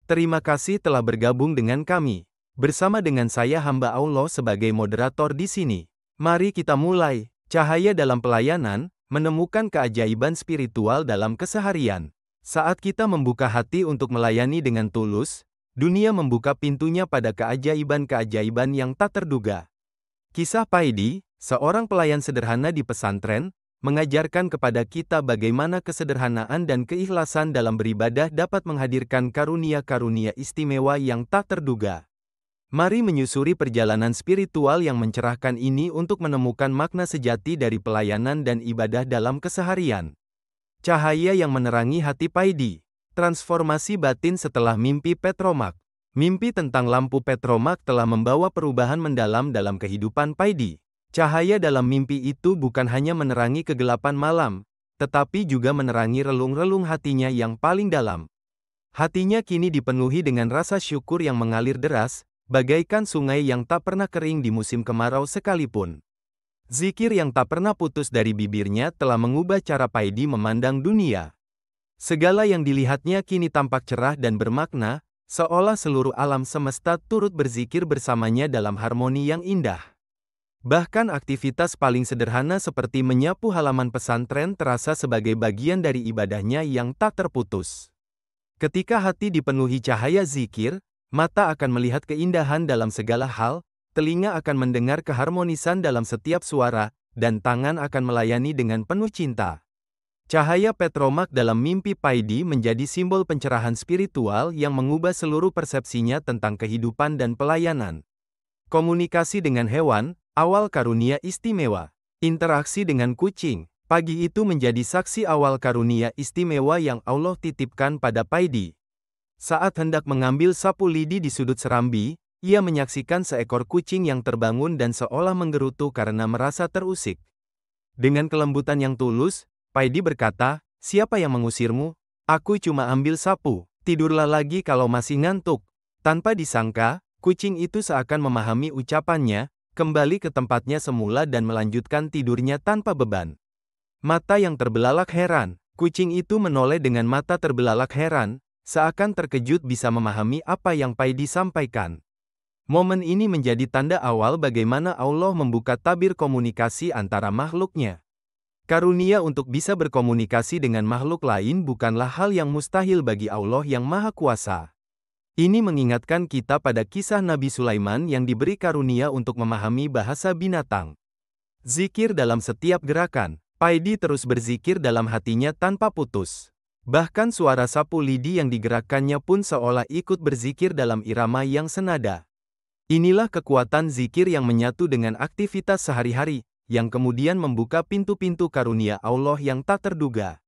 Terima kasih telah bergabung dengan kami. Bersama dengan saya hamba Allah sebagai moderator di sini. Mari kita mulai. Cahaya dalam pelayanan, menemukan keajaiban spiritual dalam keseharian. Saat kita membuka hati untuk melayani dengan tulus, dunia membuka pintunya pada keajaiban-keajaiban yang tak terduga. Kisah Paidi, seorang pelayan sederhana di pesantren, mengajarkan kepada kita bagaimana kesederhanaan dan keikhlasan dalam beribadah dapat menghadirkan karunia-karunia istimewa yang tak terduga. Mari menyusuri perjalanan spiritual yang mencerahkan ini untuk menemukan makna sejati dari pelayanan dan ibadah dalam keseharian. Cahaya yang menerangi hati Paidi. Transformasi batin setelah mimpi Petromak. Mimpi tentang lampu Petromak telah membawa perubahan mendalam dalam kehidupan Paidi. Cahaya dalam mimpi itu bukan hanya menerangi kegelapan malam, tetapi juga menerangi relung-relung hatinya yang paling dalam. Hatinya kini dipenuhi dengan rasa syukur yang mengalir deras, bagaikan sungai yang tak pernah kering di musim kemarau sekalipun. Zikir yang tak pernah putus dari bibirnya telah mengubah cara Paidi memandang dunia. Segala yang dilihatnya kini tampak cerah dan bermakna, seolah seluruh alam semesta turut berzikir bersamanya dalam harmoni yang indah. Bahkan aktivitas paling sederhana seperti menyapu halaman pesantren terasa sebagai bagian dari ibadahnya yang tak terputus. Ketika hati dipenuhi cahaya zikir, mata akan melihat keindahan dalam segala hal, telinga akan mendengar keharmonisan dalam setiap suara, dan tangan akan melayani dengan penuh cinta. Cahaya Petromak dalam mimpi Paidi menjadi simbol pencerahan spiritual yang mengubah seluruh persepsinya tentang kehidupan dan pelayanan. Komunikasi dengan hewan, awal karunia istimewa. Interaksi dengan kucing. Pagi itu menjadi saksi awal karunia istimewa yang Allah titipkan pada Paidi. Saat hendak mengambil sapu lidi di sudut serambi, ia menyaksikan seekor kucing yang terbangun dan seolah menggerutu karena merasa terusik. Dengan kelembutan yang tulus, Paidi berkata, "Siapa yang mengusirmu? Aku cuma ambil sapu, tidurlah lagi kalau masih ngantuk." Tanpa disangka, kucing itu seakan memahami ucapannya, kembali ke tempatnya semula dan melanjutkan tidurnya tanpa beban. Mata yang terbelalak heran, kucing itu menoleh dengan mata terbelalak heran, seakan terkejut bisa memahami apa yang Paidi sampaikan. Momen ini menjadi tanda awal bagaimana Allah membuka tabir komunikasi antara makhluknya. Karunia untuk bisa berkomunikasi dengan makhluk lain bukanlah hal yang mustahil bagi Allah yang Maha Kuasa. Ini mengingatkan kita pada kisah Nabi Sulaiman yang diberi karunia untuk memahami bahasa binatang. Zikir dalam setiap gerakan. Paidi terus berzikir dalam hatinya tanpa putus. Bahkan suara sapu lidi yang digerakkannya pun seolah ikut berzikir dalam irama yang senada. Inilah kekuatan zikir yang menyatu dengan aktivitas sehari-hari, yang kemudian membuka pintu-pintu karunia Allah yang tak terduga.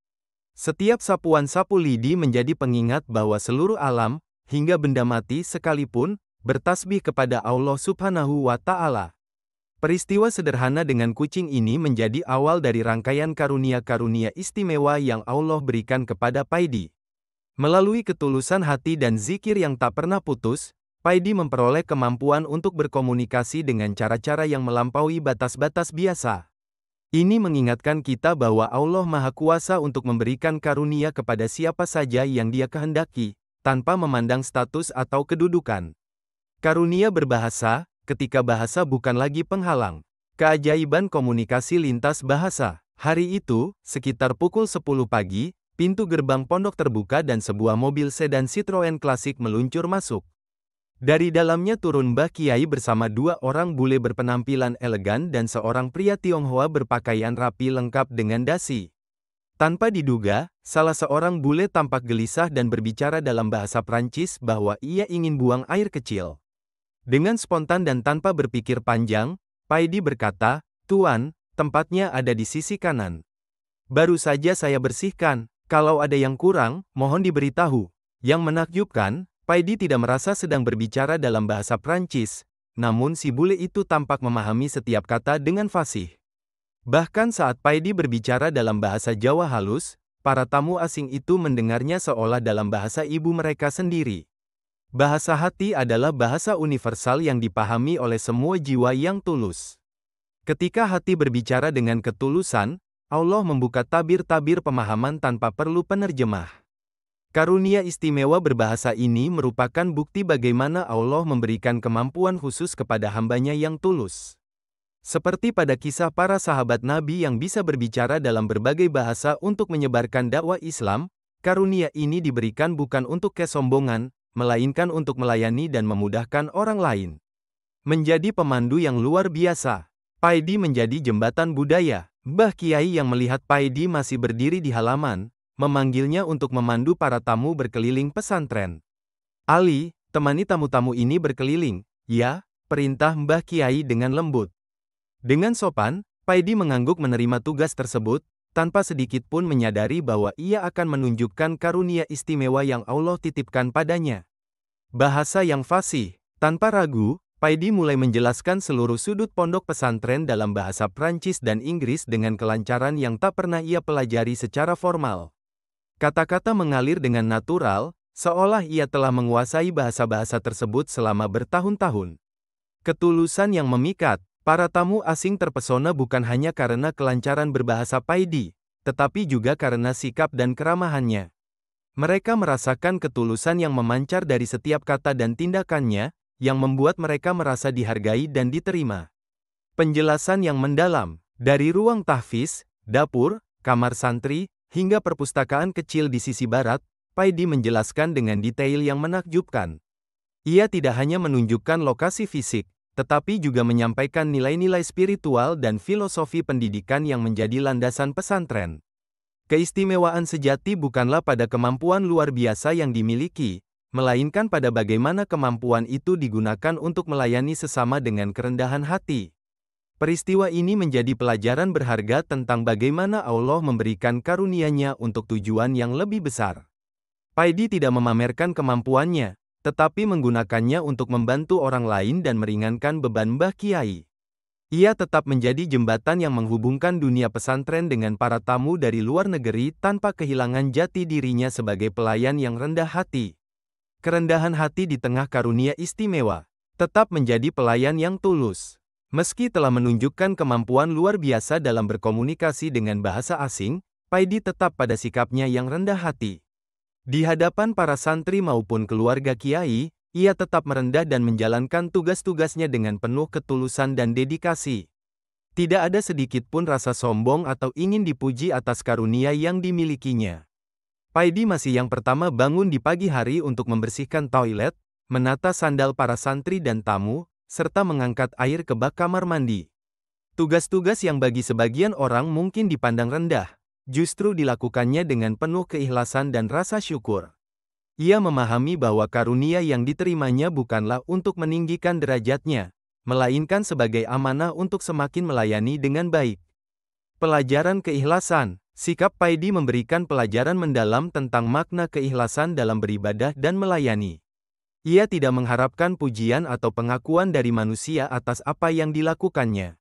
Setiap sapuan sapu lidi menjadi pengingat bahwa seluruh alam, hingga benda mati sekalipun, bertasbih kepada Allah Subhanahu wa Ta'ala. Peristiwa sederhana dengan kucing ini menjadi awal dari rangkaian karunia-karunia istimewa yang Allah berikan kepada Paidi. Melalui ketulusan hati dan zikir yang tak pernah putus, Paidi memperoleh kemampuan untuk berkomunikasi dengan cara-cara yang melampaui batas-batas biasa. Ini mengingatkan kita bahwa Allah Maha Kuasa untuk memberikan karunia kepada siapa saja yang Dia kehendaki, tanpa memandang status atau kedudukan. Karunia berbahasa, ketika bahasa bukan lagi penghalang. Keajaiban komunikasi lintas bahasa. Hari itu, sekitar pukul 10 pagi, pintu gerbang pondok terbuka dan sebuah mobil sedan Citroen klasik meluncur masuk. Dari dalamnya turun Mbah Kiai bersama dua orang bule berpenampilan elegan dan seorang pria Tionghoa berpakaian rapi lengkap dengan dasi. Tanpa diduga, salah seorang bule tampak gelisah dan berbicara dalam bahasa Prancis bahwa ia ingin buang air kecil. Dengan spontan dan tanpa berpikir panjang, Paidi berkata, "Tuan, tempatnya ada di sisi kanan. Baru saja saya bersihkan, kalau ada yang kurang, mohon diberitahu." Yang menakjubkan, Paidi tidak merasa sedang berbicara dalam bahasa Prancis, namun si bule itu tampak memahami setiap kata dengan fasih. Bahkan saat Paidi berbicara dalam bahasa Jawa halus, para tamu asing itu mendengarnya seolah dalam bahasa ibu mereka sendiri. Bahasa hati adalah bahasa universal yang dipahami oleh semua jiwa yang tulus. Ketika hati berbicara dengan ketulusan, Allah membuka tabir-tabir pemahaman tanpa perlu penerjemah. Karunia istimewa berbahasa ini merupakan bukti bagaimana Allah memberikan kemampuan khusus kepada hambanya yang tulus. Seperti pada kisah para sahabat Nabi yang bisa berbicara dalam berbagai bahasa untuk menyebarkan dakwah Islam, karunia ini diberikan bukan untuk kesombongan, melainkan untuk melayani dan memudahkan orang lain. Menjadi pemandu yang luar biasa. Paidi menjadi jembatan budaya. Mbah Kiai yang melihat Paidi masih berdiri di halaman, memanggilnya untuk memandu para tamu berkeliling pesantren. Ali, temani tamu-tamu ini berkeliling. Ya, perintah Mbah Kiai dengan lembut. Dengan sopan, Paidi mengangguk menerima tugas tersebut, tanpa sedikit pun menyadari bahwa ia akan menunjukkan karunia istimewa yang Allah titipkan padanya. Bahasa yang fasih. Tanpa ragu, Paidi mulai menjelaskan seluruh sudut pondok pesantren dalam bahasa Prancis dan Inggris dengan kelancaran yang tak pernah ia pelajari secara formal. Kata-kata mengalir dengan natural, seolah ia telah menguasai bahasa-bahasa tersebut selama bertahun-tahun. Ketulusan yang memikat, para tamu asing terpesona bukan hanya karena kelancaran berbahasa Paidi, tetapi juga karena sikap dan keramahannya. Mereka merasakan ketulusan yang memancar dari setiap kata dan tindakannya, yang membuat mereka merasa dihargai dan diterima. Penjelasan yang mendalam, dari ruang tahfiz, dapur, kamar santri, hingga perpustakaan kecil di sisi barat, Paidi menjelaskan dengan detail yang menakjubkan. Ia tidak hanya menunjukkan lokasi fisik, tetapi juga menyampaikan nilai-nilai spiritual dan filosofi pendidikan yang menjadi landasan pesantren. Keistimewaan sejati bukanlah pada kemampuan luar biasa yang dimiliki, melainkan pada bagaimana kemampuan itu digunakan untuk melayani sesama dengan kerendahan hati. Peristiwa ini menjadi pelajaran berharga tentang bagaimana Allah memberikan karunia-Nya untuk tujuan yang lebih besar. Paidi tidak memamerkan kemampuannya, tetapi menggunakannya untuk membantu orang lain dan meringankan beban Mbah Kiai. Ia tetap menjadi jembatan yang menghubungkan dunia pesantren dengan para tamu dari luar negeri tanpa kehilangan jati dirinya sebagai pelayan yang rendah hati. Kerendahan hati di tengah karunia istimewa, tetap menjadi pelayan yang tulus. Meski telah menunjukkan kemampuan luar biasa dalam berkomunikasi dengan bahasa asing, Paidi tetap pada sikapnya yang rendah hati. Di hadapan para santri maupun keluarga Kiai, ia tetap merendah dan menjalankan tugas-tugasnya dengan penuh ketulusan dan dedikasi. Tidak ada sedikit pun rasa sombong atau ingin dipuji atas karunia yang dimilikinya. Paidi masih yang pertama bangun di pagi hari untuk membersihkan toilet, menata sandal para santri dan tamu, serta mengangkat air ke bak kamar mandi. Tugas-tugas yang bagi sebagian orang mungkin dipandang rendah, justru dilakukannya dengan penuh keikhlasan dan rasa syukur. Ia memahami bahwa karunia yang diterimanya bukanlah untuk meninggikan derajatnya, melainkan sebagai amanah untuk semakin melayani dengan baik. Pelajaran keikhlasan. Sikap Paidi memberikan pelajaran mendalam tentang makna keikhlasan dalam beribadah dan melayani. Ia tidak mengharapkan pujian atau pengakuan dari manusia atas apa yang dilakukannya.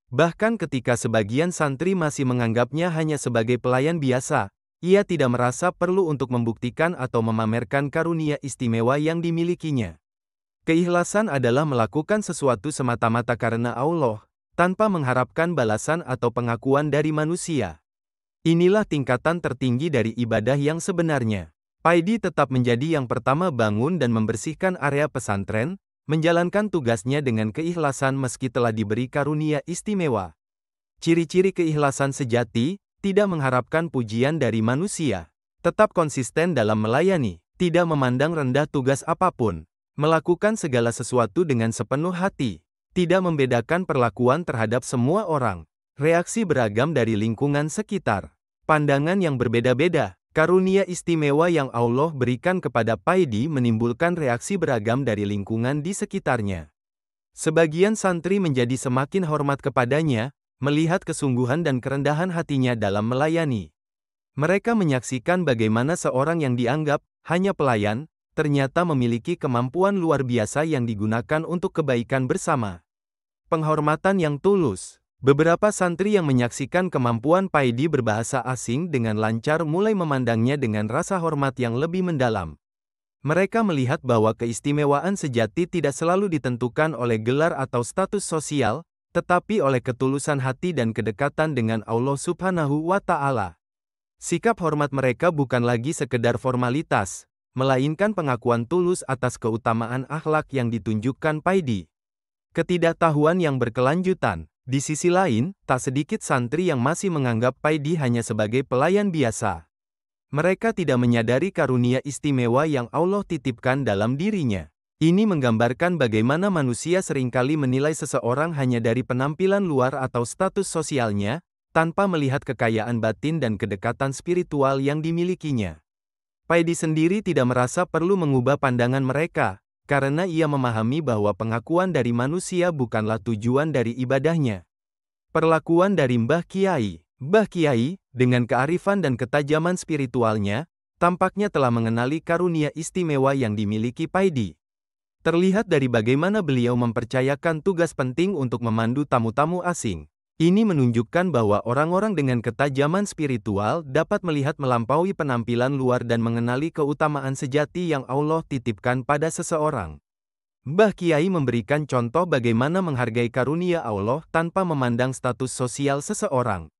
Bahkan ketika sebagian santri masih menganggapnya hanya sebagai pelayan biasa, ia tidak merasa perlu untuk membuktikan atau memamerkan karunia istimewa yang dimilikinya. Keikhlasan adalah melakukan sesuatu semata-mata karena Allah, tanpa mengharapkan balasan atau pengakuan dari manusia. Inilah tingkatan tertinggi dari ibadah yang sebenarnya. Paidi tetap menjadi yang pertama bangun dan membersihkan area pesantren, menjalankan tugasnya dengan keikhlasan meski telah diberi karunia istimewa. Ciri-ciri keikhlasan sejati, tidak mengharapkan pujian dari manusia, tetap konsisten dalam melayani, tidak memandang rendah tugas apapun, melakukan segala sesuatu dengan sepenuh hati, tidak membedakan perlakuan terhadap semua orang. Reaksi beragam dari lingkungan sekitar. Pandangan yang berbeda-beda. Karunia istimewa yang Allah berikan kepada Paidi menimbulkan reaksi beragam dari lingkungan di sekitarnya. Sebagian santri menjadi semakin hormat kepadanya, melihat kesungguhan dan kerendahan hatinya dalam melayani. Mereka menyaksikan bagaimana seorang yang dianggap hanya pelayan, ternyata memiliki kemampuan luar biasa yang digunakan untuk kebaikan bersama. Penghormatan yang tulus. Beberapa santri yang menyaksikan kemampuan Paidi berbahasa asing dengan lancar mulai memandangnya dengan rasa hormat yang lebih mendalam. Mereka melihat bahwa keistimewaan sejati tidak selalu ditentukan oleh gelar atau status sosial, tetapi oleh ketulusan hati dan kedekatan dengan Allah Subhanahu wa Ta'ala. Sikap hormat mereka bukan lagi sekedar formalitas, melainkan pengakuan tulus atas keutamaan akhlak yang ditunjukkan Paidi. Ketidaktahuan yang berkelanjutan. Di sisi lain, tak sedikit santri yang masih menganggap Paidi hanya sebagai pelayan biasa. Mereka tidak menyadari karunia istimewa yang Allah titipkan dalam dirinya. Ini menggambarkan bagaimana manusia seringkali menilai seseorang hanya dari penampilan luar atau status sosialnya, tanpa melihat kekayaan batin dan kedekatan spiritual yang dimilikinya. Paidi sendiri tidak merasa perlu mengubah pandangan mereka, karena ia memahami bahwa pengakuan dari manusia bukanlah tujuan dari ibadahnya. Perlakuan dari Mbah Kiai, dengan kearifan dan ketajaman spiritualnya, tampaknya telah mengenali karunia istimewa yang dimiliki Paidi. Terlihat dari bagaimana beliau mempercayakan tugas penting untuk memandu tamu-tamu asing. Ini menunjukkan bahwa orang-orang dengan ketajaman spiritual dapat melihat melampaui penampilan luar dan mengenali keutamaan sejati yang Allah titipkan pada seseorang. Mbah Kiai memberikan contoh bagaimana menghargai karunia Allah tanpa memandang status sosial seseorang.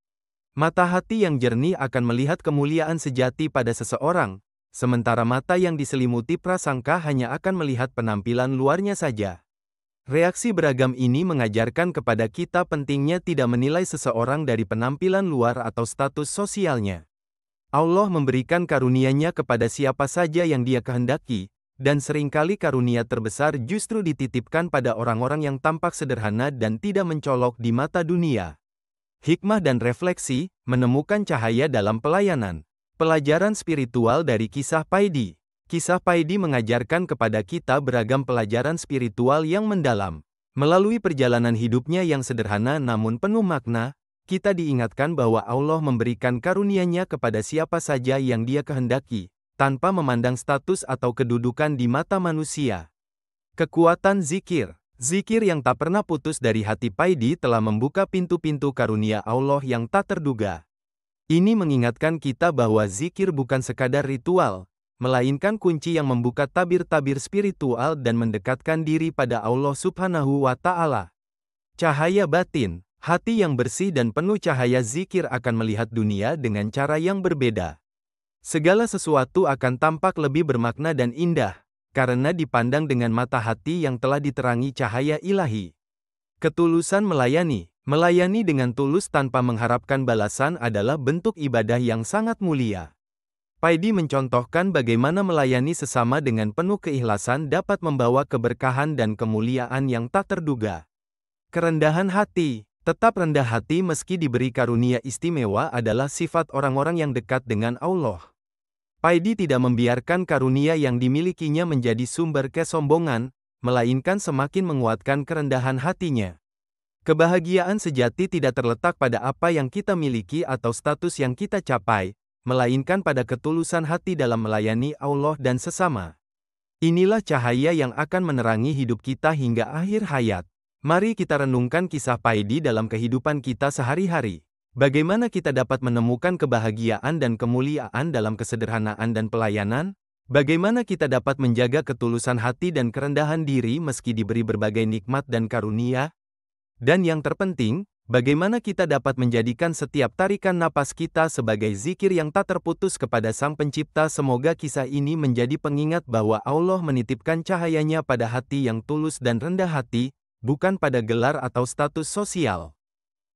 Mata hati yang jernih akan melihat kemuliaan sejati pada seseorang, sementara mata yang diselimuti prasangka hanya akan melihat penampilan luarnya saja. Reaksi beragam ini mengajarkan kepada kita pentingnya tidak menilai seseorang dari penampilan luar atau status sosialnya. Allah memberikan karunia-Nya kepada siapa saja yang Dia kehendaki, dan seringkali karunia terbesar justru dititipkan pada orang-orang yang tampak sederhana dan tidak mencolok di mata dunia. Hikmah dan refleksi, menemukan cahaya dalam pelayanan. Pelajaran spiritual dari kisah Paidi. Kisah Paidi mengajarkan kepada kita beragam pelajaran spiritual yang mendalam. Melalui perjalanan hidupnya yang sederhana namun penuh makna, kita diingatkan bahwa Allah memberikan karunia-Nya kepada siapa saja yang Dia kehendaki, tanpa memandang status atau kedudukan di mata manusia. Kekuatan zikir. Zikir yang tak pernah putus dari hati Paidi telah membuka pintu-pintu karunia Allah yang tak terduga. Ini mengingatkan kita bahwa zikir bukan sekadar ritual, melainkan kunci yang membuka tabir-tabir spiritual dan mendekatkan diri pada Allah Subhanahu wa Ta'ala. Cahaya batin, hati yang bersih dan penuh cahaya zikir akan melihat dunia dengan cara yang berbeda. Segala sesuatu akan tampak lebih bermakna dan indah, karena dipandang dengan mata hati yang telah diterangi cahaya ilahi. Ketulusan melayani. Melayani dengan tulus tanpa mengharapkan balasan adalah bentuk ibadah yang sangat mulia. Paidi mencontohkan bagaimana melayani sesama dengan penuh keikhlasan dapat membawa keberkahan dan kemuliaan yang tak terduga. Kerendahan hati. Tetap rendah hati meski diberi karunia istimewa adalah sifat orang-orang yang dekat dengan Allah. Paidi tidak membiarkan karunia yang dimilikinya menjadi sumber kesombongan, melainkan semakin menguatkan kerendahan hatinya. Kebahagiaan sejati tidak terletak pada apa yang kita miliki atau status yang kita capai, melainkan pada ketulusan hati dalam melayani Allah dan sesama. Inilah cahaya yang akan menerangi hidup kita hingga akhir hayat. Mari kita renungkan kisah Paidi dalam kehidupan kita sehari-hari. Bagaimana kita dapat menemukan kebahagiaan dan kemuliaan dalam kesederhanaan dan pelayanan? Bagaimana kita dapat menjaga ketulusan hati dan kerendahan diri meski diberi berbagai nikmat dan karunia? Dan yang terpenting, bagaimana kita dapat menjadikan setiap tarikan napas kita sebagai zikir yang tak terputus kepada Sang Pencipta? Semoga kisah ini menjadi pengingat bahwa Allah menitipkan cahaya-Nya pada hati yang tulus dan rendah hati, bukan pada gelar atau status sosial.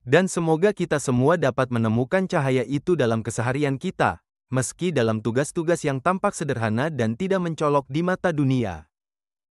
Dan semoga kita semua dapat menemukan cahaya itu dalam keseharian kita, meski dalam tugas-tugas yang tampak sederhana dan tidak mencolok di mata dunia.